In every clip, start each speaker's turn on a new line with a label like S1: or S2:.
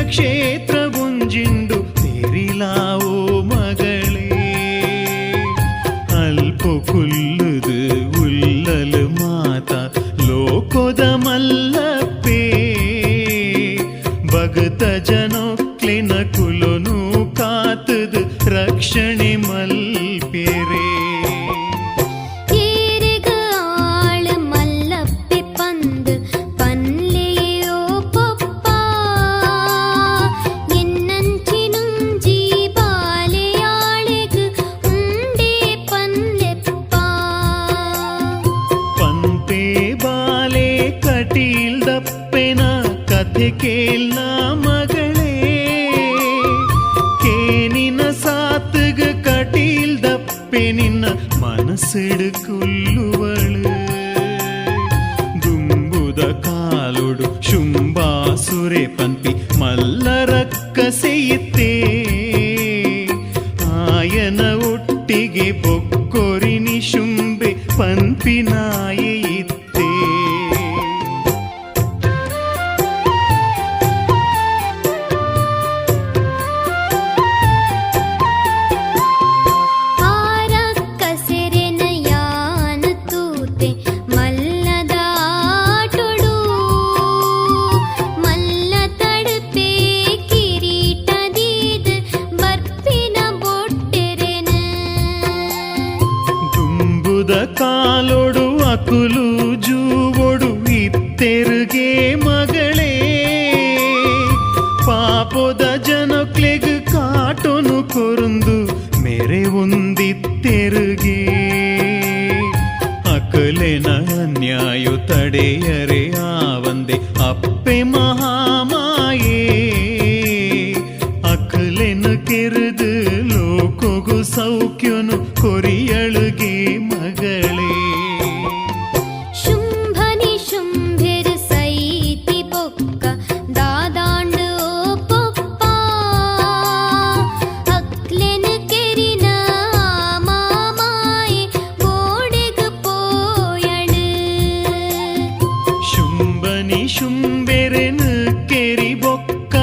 S1: ಕ್ಷೇತ್ರ ಒಂಜಿಂಡು ತೆರಿಲಾವೋ ಮಗಳೇ ಅಲ್ಪು ಕುಲ್ಲುದು ಉಲ್ಲಲು ಮಾತ ಲೋಕೋದ ಮಲ್ಲಪ್ಪೇ ಭಗತ ಜನೊಕ್ಲಿನ ಕುಲೊನು ಕಾತದು ರಕ್ಷಣೆ ಮಲ್ಪೇರೆ ಕೇಳ್ನ ಮಗಳೇ ಕೇನಿನ ಸಾತ್ಗ ಕಟೀಲ್ದಪ್ಪೆ ನಿನ್ನ ಮನಸ್ಸಿಡುಕುಲ್ಲುವಳು ದುಂಬುದ ಕಾಲೊಡು ಶುಂಭಾಸುರೆ ಪಂಪಿ ಮಲ್ಲರಕ್ಕ ಸೆಯುತ್ತೇ ಆಯನ ಒಟ್ಟಿಗೆ ಬೊಕ್ಕೊರಿನಿ ಶುಂಬೆ ಪಂಪಿನಾಯೆ ಇತ್ತೇ ಕಾಲೊಡು ಅಕುಲು ಜೂವೊಡು ಇತ್ತೆರುಗೆ ಮಗಳೇ ಪಾಪದ ಜನಕ್ಲೆಗ್ ಕಾಟೊನು ಕೊರಂದು ಮೇರೆ ಒಂದಿತ್ತೆರುಗೆ ಅಕಲೆನ ಅನ್ಯಾಯು ತಡೆಯರೆ ಆವಂದೆ ಅಪ್ಪೆ ಮಹಾಮಾಯೇ ಅಕಲೆನ ಕೆರೆದು ಲೋಕೊಗು ಸೌಖ್ಯನು ಕೊರಿಯಳುಗೆ ಮಗಳೇ
S2: ಶುಂಭನಿ ಶುಂಭಿರ್ ಸೈತಿ ಬೊಕ್ಕ ದಾದಾಂಡು ಪೊಪ್ಪ ಅಕ್ಲೆನ ಕೆರಿನ ಮಾಮಾಯೆ ಗೋಡೆಗ ಪೋಯಳು
S1: ಶುಂಭನಿ ಶುಂಬೆರೆನು ಕೆರಿ ಬೊಕ್ಕ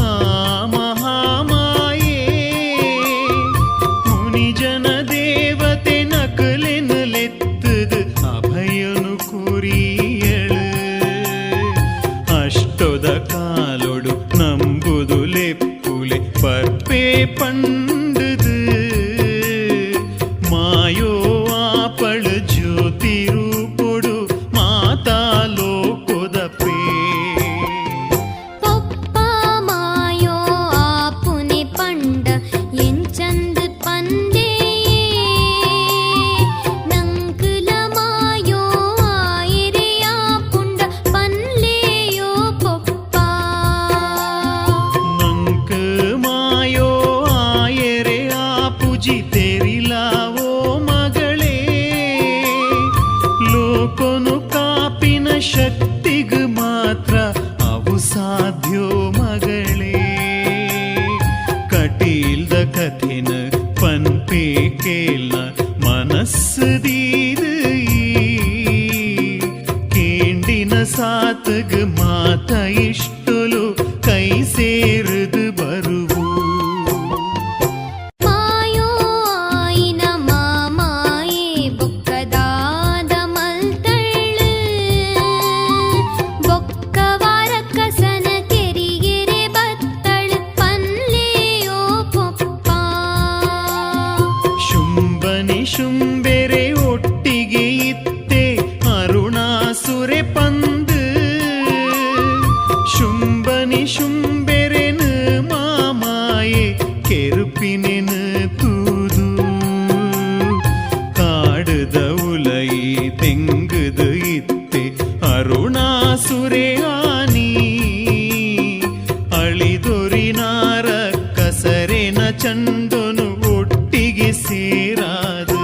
S1: ಆ ಮಹಾಮಾಯೇ ಮುನಿ ಜನ ದೇವತೆ ನಕಲೆನು ಲೆತ್ತದು ಅಭಯನು ಕುರಿಯಳು ಅಷ್ಟೊದ ಕಾಲೊಡು ನಂಬುದು ಲೆಪ್ಪುಲೆ ಪರ್ಪೆ ಪಂಡುದು ಮಾಯೋ ಆಪಳು ಜ್ಯೋತಿ ರೂಪೊಡು ಮಾತಾ ಲೋಕೋದಪ್ಪೇ
S2: ಪೊಪ್ಪ ಮಾಯೋ ಆಪುನೆ ಪಂಡ ಎಂಚಂದು ಪಂದೆ ನಂಕುಲ ಮಾಯೋ ಆಯಿರೆಯ ಪುಂಡ ಪನ್ಲೆಯೋ ಪೊಪ್ಪ
S1: ನಂಕ ಮಾಯೋ ಆಯರೆ ಆಪುಜಿ ತೆರಿಲಾವೋ ಮಗಳೇ ಲೋಕೊನು ಕಾಪಿನ ಶಕ್ತಿಗ್ ಮಾತ್ರ ಅವು ಸಾಧ್ಯ ಮಗಳೇ ಕಟೀಲ್ದ ಕಥೆನ ಪನ್ಪೆ ಕೇಳ್ನ ಮನಸ್ಸು ದೀದು ಕೇಂಡಿನ ಸಾತ್ಗ ಮಾತ ಇಷ್ಟೊಲು ಕೈ ಸೇರುದು ಬರುವು
S2: ಮಾಯೋ ಆಯಿನ ಮಾಮಾಯೆ ಬೊಕ್ಕದಾದ ಮಲ್ತಳ್ಳು ಬೊಕ್ಕವಾರ ಕಸನ ಕೆರಿಗೆರೆ ಬತ್ತಳು ಪನ್ಲೆಯೋ ಪೊಪ್ಪ
S1: ಶುಂಭನಿ ಶುಂಬೆರೆ ಒಟ್ಟಿಗೆ ಇತ್ತೆ ಅರುಣಾಸುರೆ ಪಂದು ಶುಂಭನಿ ಶುಂಬೆರೆನು ಮಾಮಾಯೆ ಕೆರುಪಿನೆನು ತೂದು ಕಾಡುದ ಉಲೈ ತೆಂಗುದು ಇತ್ತೆ ಅರುಣಾಸುರೆ ಆನಿ ಅಳಿದೊರಿನಾರ ಕಸರೆನ ಚಂಡೊನು ಒಟ್ಟಿಗೆ ಸೇರಾದು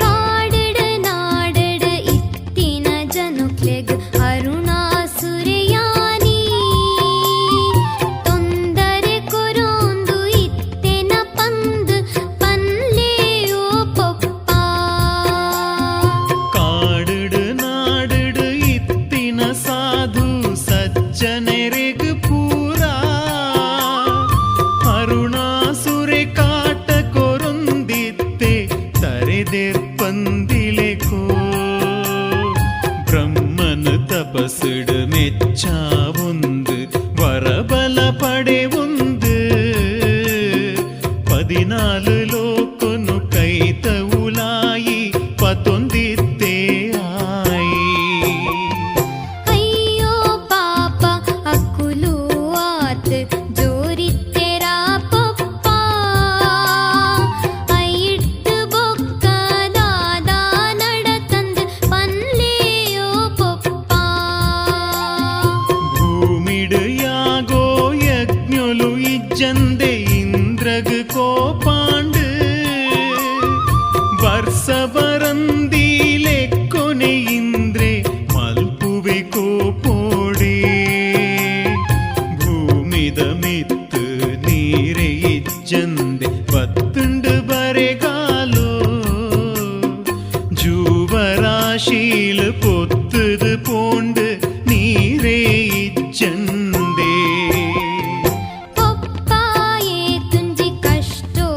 S2: ಕಾಡಡ ನಾಡಡ ಇತ್ತಿನ ಜನುಕ್ಲೆಗ್ ಅರುಣಾಸುರೆಯಾನಿ ತೊಂದರೆ ಕೊರೊಂದು ಇತ್ತೆನ ಪಂದು ಪನ್ಲೆಯೋ ಪೊಪ್ಪ
S1: പന്തിലേക്കോ ബ്രഹ്മന് തപസ്സിട് മെച്ചാവുണ്ട് വരബല പടവുണ്ട് 14 ലോക്കൊന്നു കൈതവുലായി 11 ആയി
S2: ಅಯ್ಯೋ ಪಾಪ ಅಕ್ಕುಲು ಆತ್ ಜೋರಿತ್ತೆರ ಪಪ್ಪ ಐಟ್ಟು ಬೊಕ್ಕ ದಾದ ನಡತಂದ್ ಪನ್ಲೆಯೋ ಪಪ್ಪ
S1: ഭൂമിട് യാഗോ യജ്ഞൊലു ഇജ്ജന്തെ ഇന്ദ്രഗ് കോപാണ്ട് വർഷവരന്തിയിലെ കൊനെ ഇന്ദ്രേ മൽപുവെ കോപ്പോടേ ഭൂമിത മിത്ത് നീരെ ഇജ്ജന്തെ പത്തുണ്ട് ബരെകാലോ ജൂവരാശിയിൽ പൊത്തത് പോണ്ട് നീരേ ഇജ്ജന്തേ
S2: ಪಪ್ಪಾಯೇ ತುಂಜಿ ಕಷ್ಟೋ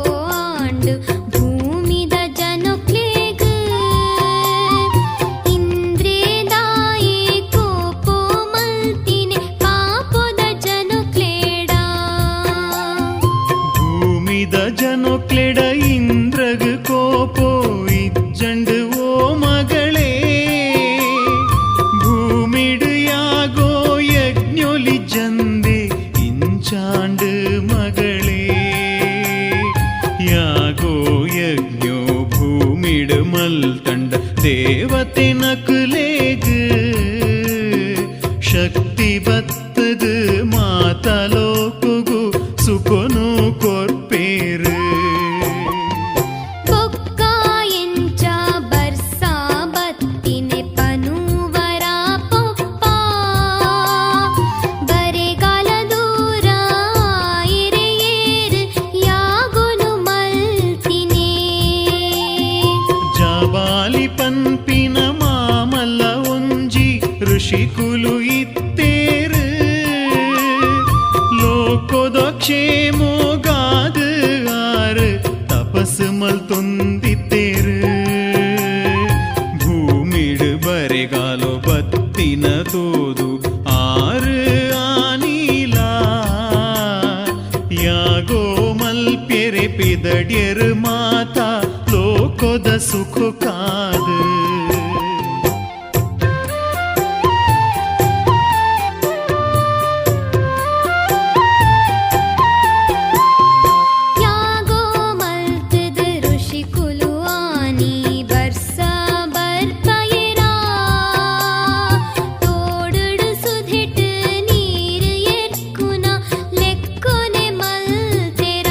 S2: ಆಂಡು ಭೂಮಿದ ಜನಕ್ಲೇಗ್ ಇಂದ್ರೇದಾಯೇ ಕೋಪೋ ಮಲ್ತಿನೆ ಪಾಪದ ಜನಕ್ಲೇಡ
S1: ഭൂമിത ജനൊക്ലെട ഇന്ദ്രഗ് കോപോ ഇജ്ജണ്ട് ഓ മകളെ ഭൂമിട് യാഗോ യജ്ഞൊലി ജന്തെ ഇഞ്ചാണ്ട് മകളെ യാഗോ യജ്ഞോ ഭൂമിട് മൽതണ്ട ദേവത്തെ നക്കുലേഗ് ಶಕ್ತಿ ಬತ್ತದು ಮಾತಲೋಕುಗು ಸುಕೊನು ಕೊರ್ಪೇರು
S2: ಬೊಕ್ಕ ಎಂಚ ಬರ್ಸ ಬತ್ತಿನೆ ಪನುವರ ಪಪ್ಪ ಬರೆಗಾಲ ದೂರ ಇರೆಯೇರು ಯಾಗೊನು ಮಲ್ತಿನೆ
S1: ಜಾಬಾಲಿ ಪನ್ಪಿನ ಮಾಮಲ್ಲ ಒಂಜಿ ಋಷಿಕುಲು ಇತ್ತೇರು ಲೋಕೋದ ಕ್ಷೇಮೋಗಾದು ಆರು ತಪಸ್ಸು ಮಲ್ತೊಂದಿತ್ತೇರು ಭೂಮಿಡು ಬರೆಗಾಲೋ ಬತ್ತಿನ ತೋದು ಆರು ಆನೀಲ ಯಾಗೋ ಮಲ್ಪೆರೆ ಪಿದಡ್ಯರು ಮಾತಾ ಲೋಕೋದ ಸುಖ ಕಾದು
S2: ಯಾಗೋ ಮಲ್ತದ ಋಷಿ ಕುಲು ಆನಿ ಬರ್ಸ ಬರ್ತಯರ ತೋಡುಡು ಸುಧಿಟ್ ನೀರು ಎರ್ಕುನ ಲೆಕ್ಕೊನೆ ಮಲ್ತೆರ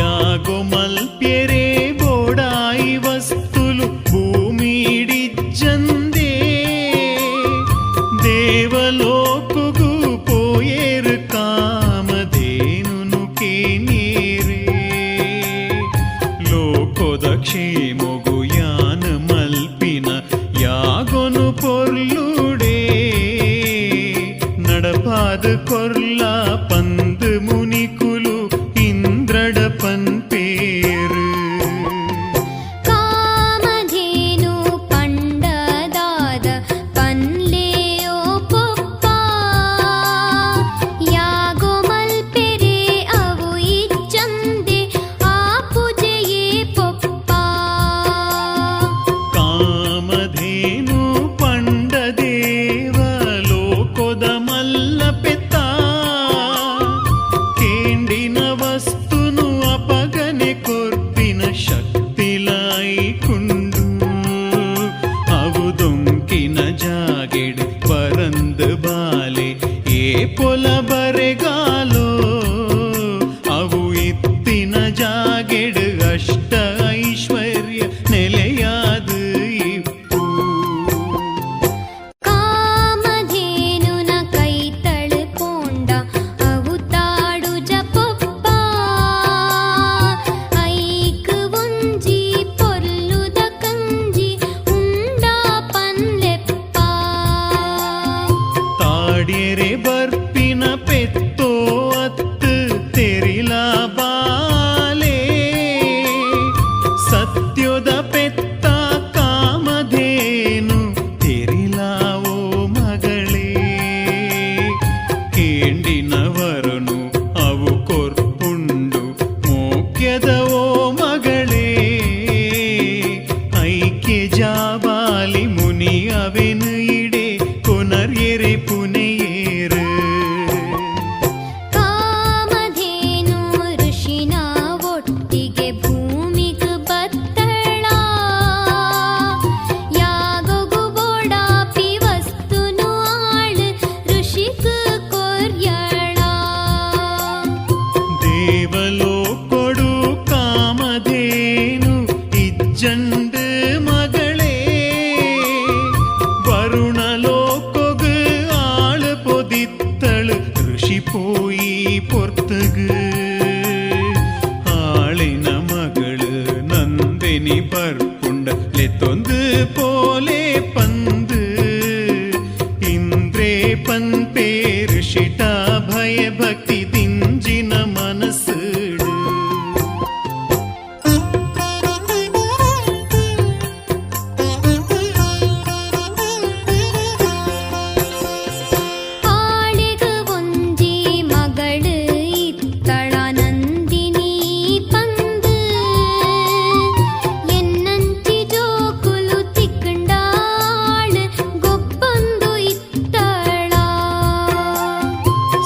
S1: ಯಾಗೋ ಮಲ್ಪ್ಯರೆ ಬೋಡಾಯಿ ವಸ್ತುಲು ಭೂಮಿಡಿಜ್ಜಂದೇ ದೇವಲೋಕುಗು ಪೋಯೇರು ಕಾಮಧೇನುನು ಕೇನೇರೆ ಲೋಕೋದ ಕ್ಷೇಮೊಗು ಯಾನ ಮಲ್ಪಿನ ಯಾಗೊನು ಪೊರ್ಲುಡೇ ನಡಪಾದ ಕೊರ್ಲ ಪಂದ್ ಮುನಿಕುಲು ಇಂದ್ರಡ ಪನ್ಪೇರು
S2: ಕಾಮಧೇನು ಪಂಡದಾದ ಪನ್ಲೆಯೋ ಪಪ್ಪ ಯಾಗೋ ಮಲ್ಪೆರೆ ಅವು ಇಜ್ಜಂದೆ ಆ ಪೂಜೆಯೇ ಪಪ್ಪ
S1: ஜண்டு மகளே வருணலோக்கொகு ஆளு பொதித்தளு ಋಷಿ போய் பொர்த்துகு ஆளின மகளு நந்தினி பற்புண்ட ಲೆತ್ತೊಂದು போலே பந்து ಇಂದ್ರೇ ಪನ್ பேரு ஷிட்டா ಭಯ ಭಕ್ತಿ திஞ்சின மனசுடு
S2: ಆಳಿಗು ಒಂಜಿ ಮಗಳು ಇತ್ತಳ ನಂದಿನಿ ಪಂದು ಎನ್ನಂಚಿ ಜೋಕುಲು ತಿಕ್ಕಂಡಾಳು ಗೊಬ್ಬೊಂದು ಇತ್ತಳ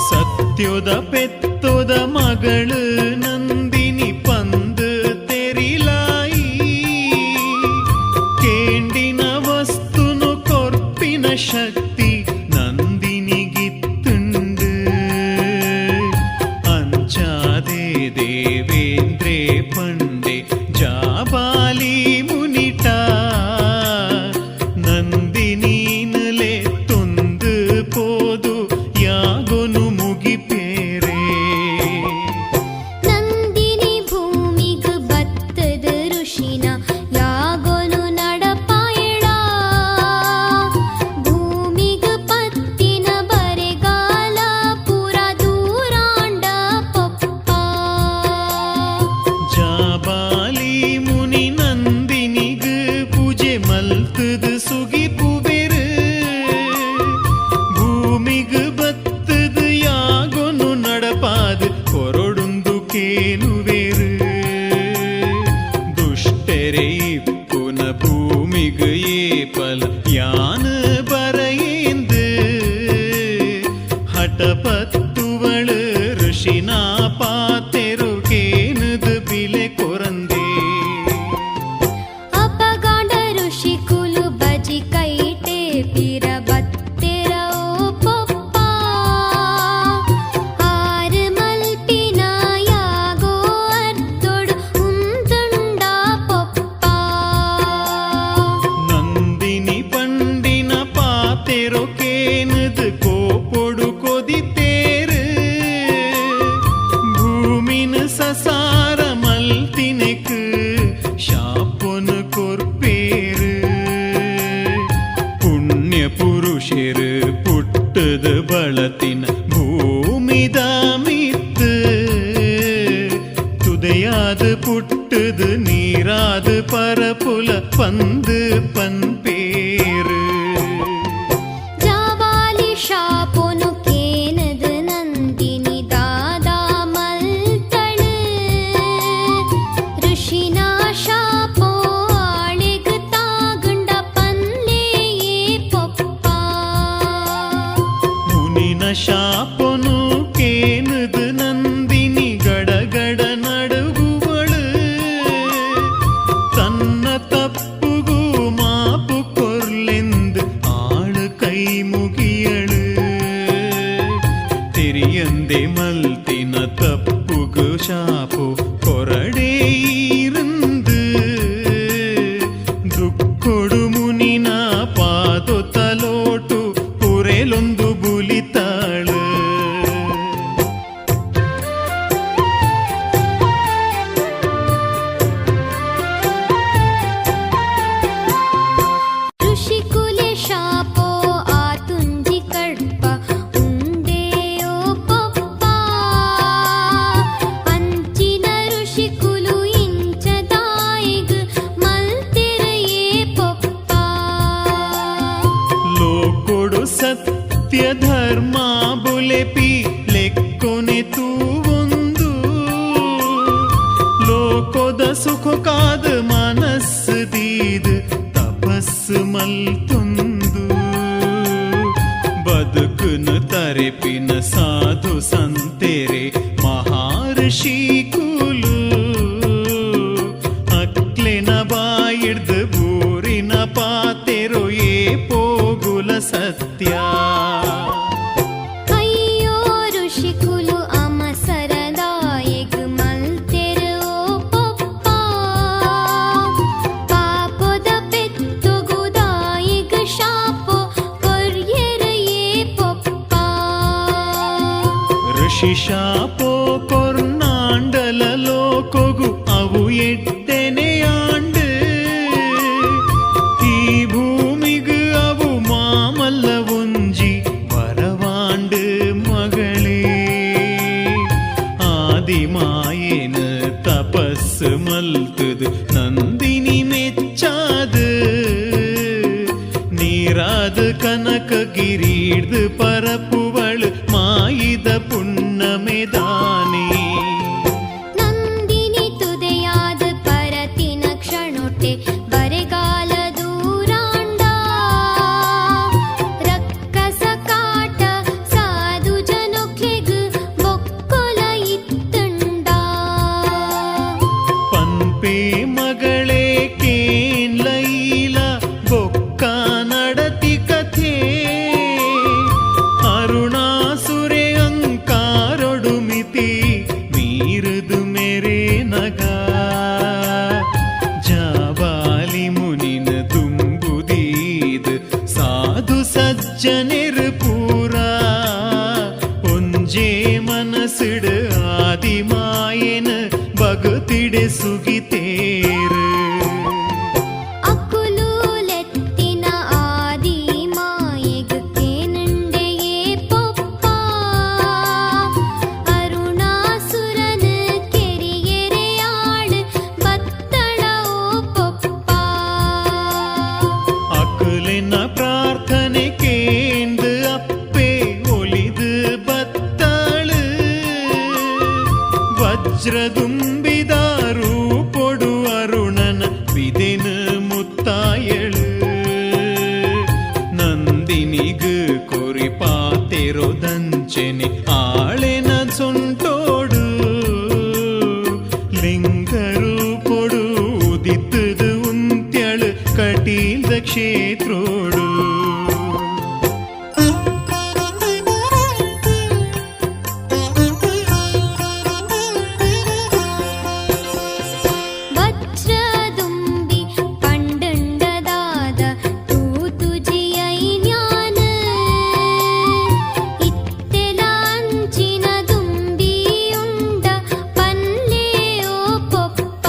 S1: ಸತ್ಯದ ಪೆತ್ತದ ಮಗಳು ನಂದಿನಿ ಪಂದು ತೆರಿಲಾಯಿ ಕೇಂಡಿನ ವಸ್ತುನು ಕೊರ್ಪಿನ ಶಕ್ತಿ ನಂದಿನಿಗಿತ್ತುಂಡು ಅಂಚಾದೆ ದೇವೇಂದ್ರೇ ಪಂಡೆ ಜಾಬಾಲಿ ಮುನಿಟ ನಂದಿನೀನಲೆ ತೊಂದು ಪೋದು ಯಾಗೊನು ಮುಗಿಪೇರೆ
S2: ನಂದಿನಿ ಭೂಮಿಗು ಬತ್ತದ ಋಷಿನ ಯಾಗೊನು ನಡಪಾಯಳ ಭೂಮಿಗು ಪತ್ತಿನ ಬರೆಗಾಲ ಪುರ ದೂರಾಂಡ ಪೊಪ್ಪ
S1: ಜಾಬಾಲಿ ಮುನಿ ನಂದಿನಿಗು ಪೂಜೆ ಮಲ್ತದು ಸುಗಿಪುವೆರು ಭೂಮಿಗು ಬತ್ತದು ಯಾಗೊನು ನಡಪಾದು ಕೊರೊಡುಂದು ಕೇನುವೆರು ದುಷ್ಟರೆ ಇಪ್ಪುನ ಭೂಮಿಗು ಏಪಲ ಯಾನು ಬರೆಯೇಂದು ಹಠಪತ್ತುವಳು ಋಷಿನ ಪಾತೆರು ಕೇನುದು ಬಿಲೆ ಕೊರಂದೇ
S2: ಅಪಗಾಂಡ ಋಷಿ ಕುಲು ಬಜಿ ಕೈಟೆ ಪಿರ ಬತ್ತೆರ ಓ ಪೊಪ್ಪ ಆರು ಮಲ್ಪಿನ ಯಾಗೋ ಅರ್ದೊಡು ಉಂದುಂಡ ಪೊಪ್ಪ
S1: ನಂದಿನಿ ಪಂಡಿನ ಪಾತೆರೋ ಕೇನುದು ಕೋಪೊಡು ಕೊದಿತೇರು ಭೂಮಿನ ಸಸಾರ ಮಲ್ತಿನೆಕು ಶಾಪೊನು ಕೊರ್ಪೇರು ಪುಣ್ಯ ಪುರುಷರು ಪುಟ್ಟದ ಬಳತಿನ ಭೂಮಿದ ಮಿತ್ತು ತುದೆಯಾದ ಪುಟ್ಟದು ನೀರಾದ ಪರಪುಲ ಪಂದು ಪನ್ಪೇರು
S2: ಜಾವಾಲಿ ಶಾಪೊನು ಕೇನದು ನಂದಿನಿ ದಾದಾ ಮಲ್ತಳು ಋಷಿನ ಶಾಪೋ ಆಳಿಗು ತಾಗುಂಡ ಪನ್ಲೇಯೇ ಪೊಪ್ಪ
S1: ಮುನಿನ ಶಾಪೊನು ಕೇನುದು ನಂದಿನಿ ಗಡಗಡ ನಡುಗುವಳು ತನ್ನ ತಪ್ಪುಗೂ ಮಾಪು ಕೊರ್ಲೆಂದು ಆಳು ಕೈ ಮುಗಿಯಳು ತೆರಿಯಂದೆ ಮಲ್ತಿನ ತಪ್ಪುಗೂ ಶಾಪು ಕೊರಡೇ ಇருந்து ದುಃಖೊಡು ಮುನಿನ ಪಾದೊ ತಲೋಟು ಪುರೆಲೊಂದು ಬುಲಿತಾಳು
S2: ಋಷಿ ಕುಲೆ ಶಾಪೋ ಆತುಂಜಿ ಕಡ್ಪ ಉಂಡೆಯೋ ಪೊಪ್ಪ ಅಂಚಿನ ಋಷಿ ಕುಲು ಇಂಚದಾಯಿಗು ಮಲ್ತಿರೆಯೇ ಪೊಪ್ಪ
S1: ಲೋಕೊಡು ಸತ್ಯ ಧರ್ಮ ಬುಲೆಪಿ ಲೆಕ್ಕೊನೆ ತೂವೊಂದು ಲೋಕೊದ ಸುಖಕಾದ ಮನಸ್ಸು ದೀದು ತಪಸ್ಸು ಮಲ್ತೊಂದು ಬದುಕುನು ತರೆಪಿನ ಸಾಧು ಸಂತೆರೆ ಮಹಾಋಷಿ ಕೂಲು ಅಕ್ಲೆನ ಬಾಯಿಡ್ದು ಬೂರಿನ ಪಾತೆರೋ ಏ ಪೋಗುಲ ಸತ್ಯ
S2: ಅಯ್ಯೋ ಋಷಿ ಕುಲು ಅಮಸರದಾಯಿಗು ಮಲ್ತೆರು ಓ ಪೊಪ್ಪ
S1: ಋಷಿಶಾಪೋ ಕೊರ್ನಾಂಡಲಲೋ ಕೊಗು ಅವು ಎಟ್ಟೆನೆಯಾಂಡು ಈ ಭೂಮಿಗು ಅವು ಮಾಮಲ್ಲ ಒಂಜಿ ವರವಾಂಡು ಮಗಳೇ ಆದಿಮಾಯೇನು ತಪಸ್ಸು ಮಲ್ತುದು ನಂದಿನಿ ಮೆಚ್ಚಾದು ನೀರಾದ ಕನಕ ಗಿರೀಡ್ದು ಪರಪುವಳು ಮಾಯಿದ ಪುಣ್ಣಮೆದಾನೆ
S2: ನಂದಿನಿ ತುದೆಯಾದ ಪರತಿನ ಕ್ಷಣೊಟ್ಟೆ ಬರೆಗಾಲ ದೂರಾಂಡ ರಕ್ಕಸ ಕಾಟ ಸಾಧು ಜನೊಕ್ಲೆಗು ಬೊಕ್ಕೊಲ ಇತ್ತುಂಡ
S1: ಪಂಪೆ ಮಗಳೇ ಕೇನ್ಲೈಲ ಬೊಕ್ಕ ನಡತಿ ಕಥೆ ಅರುಣಾಸುರೆ ಅಂಕಾರೊಡು ಮಿತಿ ಮೀರುದು ಮೇರೆ ನಗ ಜಾಬಾಲಿ ಮುನಿನ ತುಂಬುದೀದ್ ಸಾಧು ಸಜ್ಜನೆರು ಪೂರ ಒಂಜೇ ಮನಸ್ಸಿಡು ಆದಿಮಾಯೇನ ಬಗುತಿಡೆ ಸುಗಿತೇರು
S2: ಅಕುಲೂಲೆತ್ತಿನ ಆದಿ ಮಾಯೆಗು ಕೇನುಂಡೆಯೇ ಪೊಪ್ಪ ಅರುಣಾಸುರನ ಕೆರಿಯೆರೆಯಾಳು ಬತ್ತಳ ಓ ಪೊಪ್ಪ
S1: ಅಕುಲಿನ ಪ್ರಾರ್ಥನೆ ಕೇಂದು ಅಪ್ಪೆ ಒಲಿದು ಬತ್ತಾಳು ವಜ್ರದುಂಬಿದಾರು ಪೊಡು ಅರುಣನ ವಿದೆನು ಮುತ್ತಾಯಳು ನಂದಿನಿಗು ಕೊರಿ ಪಾತೆರೊದಂಚೆನೆ ಆಳೆನ ಸೊಂಟೋಡು ಲಿಂಗರು ಪೊಡು ಉದಿತ್ತದು ಉಂತ್ಯಳು ಕಟೀಲ್ದ ಕ್ಷೇತ್ರೋಡು
S2: ವಜ್ರದುಂಬಿ ಪಂಡುಂಡದಾದ ತೂತುಜಿಯೈನ್ಯಾನ ಇತ್ತೆಲ ಅಂಚಿನ ದುಂಬಿಯುಂಡ ಪನ್ಲೆ ಓ ಪೊಪ್ಪ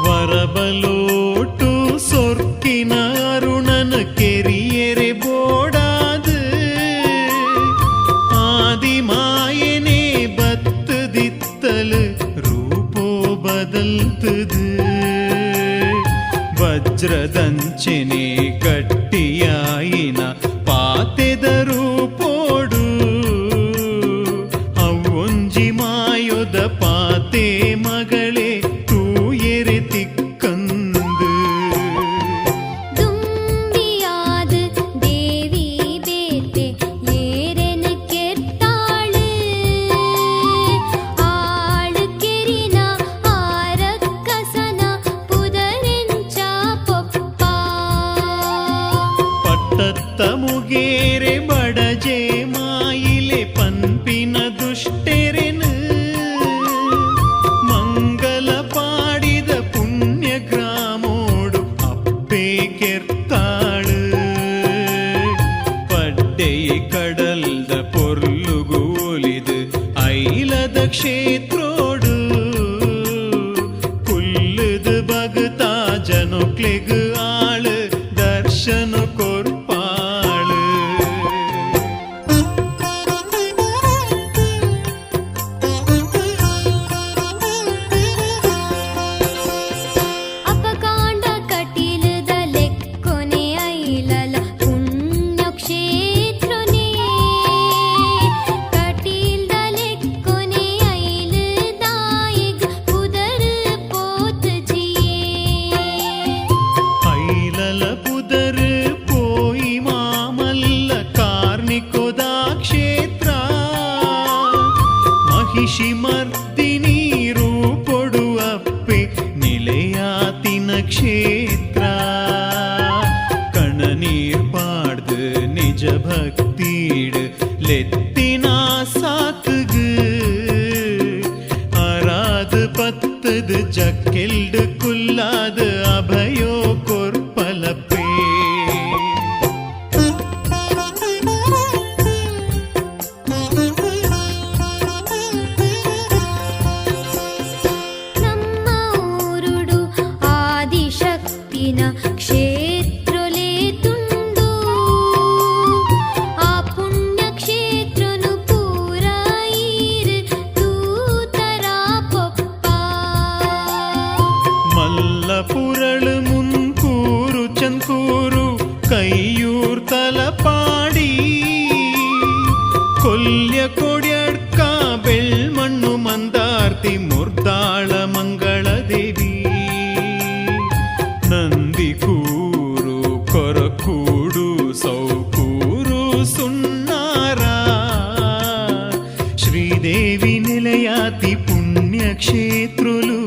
S1: ವರಬಲೋಟು ಸೊರ್ಕಿನ ಅರುಣನ ಕೆರಿಯೆರೆ ಬೋಡಾದು ಆದಿಮಾಯನೆ ಬತ್ತದಿತ್ತಲು ರೂಪೋ ಬದಲ್ತದು ವಜ್ರದಂಚೆನೆ ಗಟ್ಟಿಯಾಯಿನ ಪಾತೆದ ರೂಪೋಡು ಅವೊಂಜಿ ಮಾಯೊದ ಪಾತೆ ಮಗಳೇ ತೂಯೆರೆ ತಿಕ್ಕಂದು
S2: ದುಂಬಿಯಾದ ದೇವಿ ಬೇತೆ ಏರೆನ ಕೆರ್ತಾಳು ಆಳು ಕೆರಿನ ಆರಕ್ಕಸನ ಪುದರೆಂಚ ಪೊಪ್ಪ
S1: ಪಟ್ಟತ್ತ ಮುಗೇರೆ ಬಡಜೆ ಮಾಯಿಲೆ ಪನ್ಪಿನ ದುಷ್ಟೆರೆನು ಮಂಗಲ ಪಾಡಿದ ಪುಣ್ಯ ಗ್ರಾಮೋಡು ಅಪ್ಪೆ ಕೆರ್ತಾಳು ಪಡ್ಡೆಯ ಕಡಲ್ದ ಪೊರ್ಲುಗು ಒಲಿದು ಐಲದ ಕ್ಷೇತ್ರೋಡು ಕುಲ್ಲುದು ಬಗತಾ ಜನೊಕ್ಲೆಗು ಆಳು ದರ್ಶನ ಕೊರ್ಪಾಳು
S2: ಅಪಕಾಂಡ ಕಟೀಲದ ಲೆಕ್ಕೊನೆ ಐಲಲ ಪುಣ್ಯ ಕ್ಷೇತ್ರನೇ ಕಟೀಲ್ದ ಲೆಕ್ಕೊನೆ ಐಲದಾಯಿಗ್ ಪುದರ್ ಪೋತ್ ಜಿಯೇ
S1: ಐಲಲ ಪುದರ್ ಪೋಯಿ ಮಾಮಲ್ಲ ಕಾರ್ನಿಕೋದಾ ಕ್ಷೇತ್ರ ಮಹಿಷಿ ಮರ್ದಿನಿ ರೂಪೊಡು ಅಪ್ಪೆ ನಿಲೆಯಾತಿನ ಕ್ಷೇತ್ರ ಕಣ ನೀರ್ ಪಾಡ್ದು ನಿಜ ಭಕ್ತೀಡ್ ಲೆತ್ತಿನ ಸಾಕುಗು ಅರಾದು ಪತ್ತದು ಜಕ್ಕೆಲ್ಡು ಕುಲ್ಲಾದ ಅಭಯೋ ಕೊರ್ಪಲಪೇ
S2: క్షేత్రులే తుండు ఆ పుణ్యక్షేత్రును పూరాయిరు తూతరా పొప్ప
S1: മല്ലപ്പുരള് മുൻകൂറു ചൻകൂറു കയ്യൂർ തലപ്പാടി കൊല്യക്കൊടിയಡ್ಕ ಬೆಳ್ಮಣ್ಣು ಮಂದಾರ್ತಿ ಮುರ್ದಾಳ ಮಂಗಳದೇವಿ ನಂದಿಕೂರು ಕೊರಕೂಡು ಸೌಕೂರು ಸುನ್ನಾರ ಶ್ರೀದೇವಿ ನಿಲಯಾತಿ ಪುಣ್ಯಕ್ಷೇತ್ರುಲು